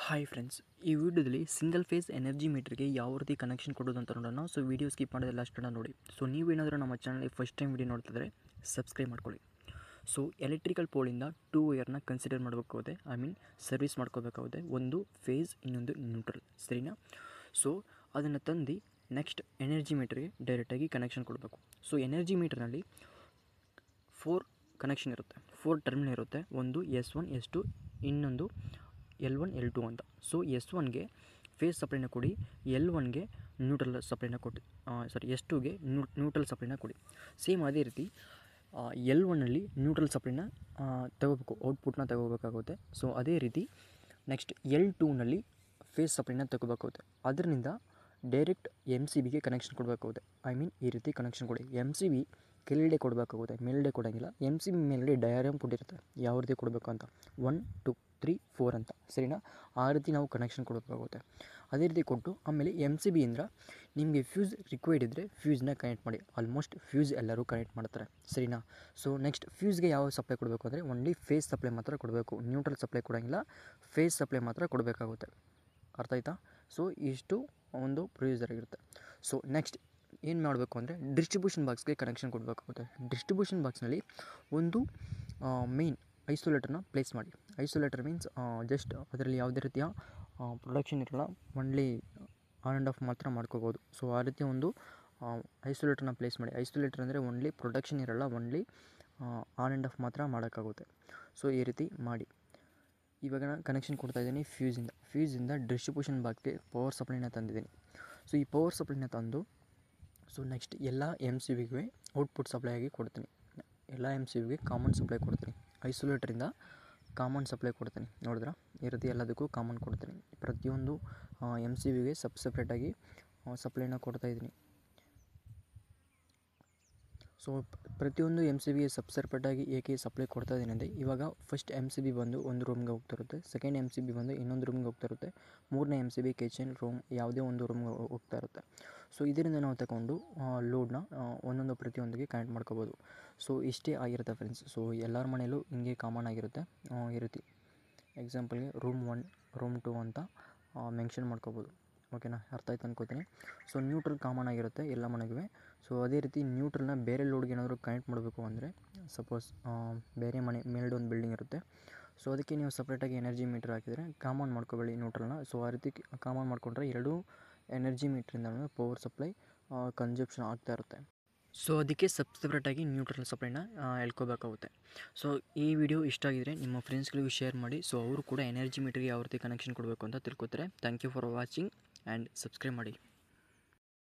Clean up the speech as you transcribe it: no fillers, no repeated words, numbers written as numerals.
Hi friends, ಈ ವಿಡಿಯೋದಲ್ಲಿ single phase energy ಮೀಟರ್ಗೆ ಯಾವ ರೀತಿ ಕನೆಕ್ಷನ್ ಕೊಡೋದು ಅಂತ ನೋಡೋಣ. ಸೊ ವಿಡಿಯೋ ಸ್ಕಿಪ್ ಮಾಡೋದು ಲಾಸ್ಟನ್ನು ನೋಡಿ. ಸೊ ನೀವೇನಾದರೂ ನಮ್ಮ ಚಾನಲ್ಗೆ ಫಸ್ಟ್ ಟೈಮ್ ವಿಡಿಯೋ ನೋಡ್ತಿದ್ರೆ ಸಬ್ಸ್ಕ್ರೈಬ್ ಮಾಡ್ಕೊಳ್ಳಿ. ಸೊ ಎಲೆಕ್ಟ್ರಿಕಲ್ ಪೋಲಿಂದ 2 ವೈರ್ನ ಕನ್ಸಿಡರ್ ಮಾಡಬೇಕಾಗುತ್ತೆ, ಸರ್ವಿಸ್ ಮಾಡ್ಕೋಬೇಕಾಗುತ್ತೆ. ಒಂದು ಫೇಸ್, ಇನ್ನೊಂದು ನ್ಯೂಟ್ರಲ್, ಸರಿನಾ? ಸೊ ಅದನ್ನು ತಂದು ನೆಕ್ಸ್ಟ್ ಎನರ್ಜಿ ಮೀಟರ್ಗೆ ಡೈರೆಕ್ಟಾಗಿ ಕನೆಕ್ಷನ್ ಕೊಡಬೇಕು. ಸೊ ಎನರ್ಜಿ ಮೀಟರ್ನಲ್ಲಿ 4 ಕನೆಕ್ಷನ್ ಇರುತ್ತೆ, 4 ಟರ್ಮಿನಲ್ ಇರುತ್ತೆ. ಒಂದು S1 S2, ಇನ್ನೊಂದು L1 L2 ಅಂತ. ಸೊ S1ಗೆ ಫೇಸ್ ಸಪ್ಲೈನ ಕೊಡಿ, L1ಗೆ ನ್ಯೂಟ್ರಲ್ ಸಪ್ಲೈನ ಕೊಡಿ, S2ಗೆ ನ್ಯೂಟ್ರಲ್ ಸಪ್ಲೈನ ಕೊಡಿ. ಸೇಮ್ ಅದೇ ರೀತಿ L1ನಲ್ಲಿ ನ್ಯೂಟ್ರಲ್ ಸಪ್ಲೈನ ತಗೋಬೇಕು, ಔಟ್ಪುಟ್ನ ತಗೋಬೇಕಾಗುತ್ತೆ. ಸೊ ಅದೇ ರೀತಿ ನೆಕ್ಸ್ಟ್ L2ನಲ್ಲಿ ಫೇಸ್ ಸಪ್ಲೈನ ತಗೋಬೇಕಾಗುತ್ತೆ. ಅದರಿಂದ ಡೈರೆಕ್ಟ್ MCBಗೆ ಕನೆಕ್ಷನ್ ಕೊಡಬೇಕಾಗುತ್ತೆ. ಈ ರೀತಿ ಕನೆಕ್ಷನ್ ಕೊಡಿ. MCB ಕೆಳಗಡೆ ಕೊಡಬೇಕಾಗುತ್ತೆ, ಮೇಲ್ಗಡೆ ಕೊಡೋಂಗಿಲ್ಲ. MCB ಮೇಲ್ಗಡೆ ಡಯಾಗ್ರಾಮ್ ಕೊಟ್ಟಿರುತ್ತೆ ಯಾವ ರೀತಿ ಕೊಡಬೇಕು ಅಂತ, 1 2 3 4 ಅಂತ, ಸರಿನಾ? ಆ ರೀತಿ ನಾವು ಕನೆಕ್ಷನ್ ಕೊಡಬೇಕಾಗುತ್ತೆ. ಅದೇ ರೀತಿ ಕೊಟ್ಟು ಆಮೇಲೆ MCBಯಿಂದ ನಿಮಗೆ ಫ್ಯೂಸ್ ರಿಕ್ವೈರ್ಡ್ ಇದ್ದರೆ ಫ್ಯೂಸ್ನ ಕನೆಕ್ಟ್ ಮಾಡಿ. ಆಲ್ಮೋಸ್ಟ್ ಫ್ಯೂಸ್ ಎಲ್ಲರೂ ಕನೆಕ್ಟ್ ಮಾಡ್ತಾರೆ, ಸರಿನಾ? ಸೊ ನೆಕ್ಸ್ಟ್ ಫ್ಯೂಸ್ಗೆ ಯಾವ ಸಪ್ಲೈ ಕೊಡಬೇಕು ಅಂದರೆ ಓನ್ಲಿ ಫೇಸ್ ಸಪ್ಲೈ ಮಾತ್ರ ಕೊಡಬೇಕು, ನ್ಯೂಟ್ರಲ್ ಸಪ್ಲೈ ಕೊಡೋಂಗಿಲ್ಲ, ಫೇಸ್ ಸಪ್ಲೈ ಮಾತ್ರ ಕೊಡಬೇಕಾಗುತ್ತೆ. ಅರ್ಥ ಆಯ್ತಾ? ಸೊ ಇಷ್ಟು ಒಂದು ಪ್ರೊಸೀಜರ್ ಆಗಿರುತ್ತೆ. ಸೊ ನೆಕ್ಸ್ಟ್ ಏನು ಮಾಡಬೇಕು ಅಂದರೆ ಡಿಸ್ಟ್ರಿಬ್ಯೂಷನ್ ಬಾಕ್ಸ್ಗೆ ಕನೆಕ್ಷನ್ ಕೊಡಬೇಕಾಗುತ್ತೆ. ಡಿಸ್ಟ್ರಿಬ್ಯೂಷನ್ ಬಾಕ್ಸ್ನಲ್ಲಿ ಒಂದು ಮೇನ್ ಐಸೋಲೇಟರ್ನ ಪ್ಲೇಸ್ ಮಾಡಿ. ಐಸೋಲೇಟರ್ ಮೀನ್ಸ್ ಜಸ್ಟ್ ಅದರಲ್ಲಿ ಯಾವುದೇ ರೀತಿಯ ಪ್ರೊಡಕ್ಷನ್ ಇರಲ್ಲ, ಒನ್ಲಿ ಆನ್ ಆ್ಯಂಡ್ ಆಫ್ ಮಾತ್ರ ಮಾಡ್ಕೋಬೋದು. ಸೊ ಆ ರೀತಿ ಒಂದು ಐಸೋಲೇಟರ್ನ ಪ್ಲೇಸ್ ಮಾಡಿ. ಐಸೋಲೇಟರ್ ಅಂದರೆ ಒನ್ಲಿ ಪ್ರೊಡಕ್ಷನ್ ಇರಲ್ಲ, ಒನ್ಲಿ ಆನ್ ಆ್ಯಂಡ್ ಆಫ್ ಮಾತ್ರ ಮಾಡೋಕ್ಕಾಗುತ್ತೆ. ಸೊ ಈ ರೀತಿ ಮಾಡಿ. ಇವಾಗ ನಾನು ಕನೆಕ್ಷನ್ ಕೊಡ್ತಾಯಿದ್ದೀನಿ ಫ್ಯೂಸಿಂದ ಡಿಸ್ಟ್ರಿಬ್ಯೂಷನ್ ಬಾಕ್ಸ್ಗೆ ಪವರ್ ಸಪ್ಲೈನ ತಂದಿದ್ದೀನಿ. ಸೊ ಈ ಪವರ್ ಸಪ್ಲೈನ ತಂದು ಸೊ ನೆಕ್ಸ್ಟ್ ಎಲ್ಲ MCBಗೆ ಔಟ್ಪುಟ್ ಸಪ್ಲೈ ಆಗಿ ಕೊಡ್ತೀನಿ. ಎಲ್ಲ MCBಗೆ ಕಾಮನ್ ಸಪ್ಲೈ ಕೊಡ್ತೀನಿ. ಐಸೋಲೇಟರಿಂದ ಕಾಮನ್ ಸಪ್ಲೈ ಕೊಡ್ತೀನಿ. ನೋಡಿದ್ರಾ? ಈ ರೀತಿ ಎಲ್ಲದಕ್ಕೂ ಕಾಮನ್ ಕೊಡ್ತೀನಿ. ಪ್ರತಿಯೊಂದು MCBಗೆ ಸಪ್ರೇಟಾಗಿ ಸಪ್ಲೈನ ಕೊಡ್ತಾಯಿದ್ದೀನಿ. ಸೊ ಪ್ರತಿಯೊಂದು MCBಗೆ ಸಪ್ರೇಟಾಗಿ ಏಕೆ ಸಪ್ಲೈ ಕೊಡ್ತಾ ಇದ್ದೀನಿ ಅಂದರೆ, ಇವಾಗ ಫಸ್ಟ್ MCB ಬಂದು ಒಂದು ರೂಮ್ಗೆ ಹೋಗ್ತಿರುತ್ತೆ, ಸೆಕೆಂಡ್ MCB ಬಂದು ಇನ್ನೊಂದು ರೂಮ್ಗೆ ಹೋಗ್ತಿರುತ್ತೆ, ಮೂರನೇ MCB ಕಿಚನ್ ರೂಮ್ ಯಾವುದೇ ಒಂದು ರೂಮ್ಗೆ ಹೋಗ್ತಾ ಇರುತ್ತೆ. ಸೊ ಇದರಿಂದ ನಾವು ತಗೊಂಡು ಲೋಡ್ನ ಒಂದೊಂದು ಪ್ರತಿಯೊಂದಿಗೆ ಕನೆಕ್ಟ್ ಮಾಡ್ಕೋಬೋದು. ಸೊ ಇಷ್ಟೇ ಆಗಿರುತ್ತೆ ಫ್ರೆಂಡ್ಸ್. ಸೊ ಎಲ್ಲರ ಮನೆಯಲ್ಲೂ ಹಿಂಗೆ ಕಾಮನ್ ಆಗಿರುತ್ತೆ. ಈ ರೀತಿ ಎಕ್ಸಾಂಪಲ್ಗೆ ರೂಮ್ 1 ರೂಮ್ 2 ಅಂತ ಮೆನ್ಷನ್ ಮಾಡ್ಕೋಬೋದು. ಓಕೆನಾ? ಅರ್ಥ ಆಯ್ತು ಅನ್ಕೋತೀನಿ. ಸೊ ನ್ಯೂಟ್ರಲ್ ಕಾಮನ್ ಆಗಿರುತ್ತೆ ಎಲ್ಲ ಮನೆಗೂ. ಸೊ ಅದೇ ರೀತಿ ನ್ಯೂಟ್ರಲ್ನ ಬೇರೆ ಲೋಡ್ಗೆ ಏನಾದರೂ ಕನೆಕ್ಟ್ ಮಾಡಬೇಕು ಅಂದರೆ, ಸಪೋಸ್ ಬೇರೆ ಮನೆ ಮೇಲ್ಗಡೆ ಒಂದು ಬಿಲ್ಡಿಂಗ್ ಇರುತ್ತೆ, ಸೊ ಅದಕ್ಕೆ ನೀವು ಸಪ್ರೇಟಾಗಿ ಎನರ್ಜಿ ಮೀಟರ್ ಹಾಕಿದರೆ ಕಾಮನ್ ಮಾಡ್ಕೋಬೇಡಿ ನ್ಯೂಟ್ರಲ್ನ. ಸೊ ಆ ರೀತಿ ಕಾಮನ್ ಮಾಡಿಕೊಂಡ್ರೆ ಎರಡೂ ಎನರ್ಜಿ ಮೀಟ್ರಿಂದ ಪವರ್ ಸಪ್ಲೈ ಕನ್ಸಪ್ಷನ್ ಆಗ್ತಾ ಇರುತ್ತೆ. ಸೊ ಅದಕ್ಕೆ ಸಪ್ರೇಟಾಗಿ ನ್ಯೂಟ್ರಲ್ ಸಪ್ಲೈನ ಹೇಳ್ಕೋಬೇಕಾಗುತ್ತೆ. ಸೊ ಈ ವಿಡಿಯೋ ಇಷ್ಟ ಆಗಿದರೆ ನಿಮ್ಮ ಫ್ರೆಂಡ್ಸ್ಗಳಿಗೂ ಶೇರ್ ಮಾಡಿ. ಸೊ ಅವರು ಕೂಡ ಎನರ್ಜಿ ಮೀಟರ್ಗೆ ಯಾವ ರೀತಿ ಕನೆಕ್ಷನ್ ಕೊಡಬೇಕು ಅಂತ ತಿಳ್ಕೊತಾರೆ. Thank you for watching and subscribe ಮಾಡಿ.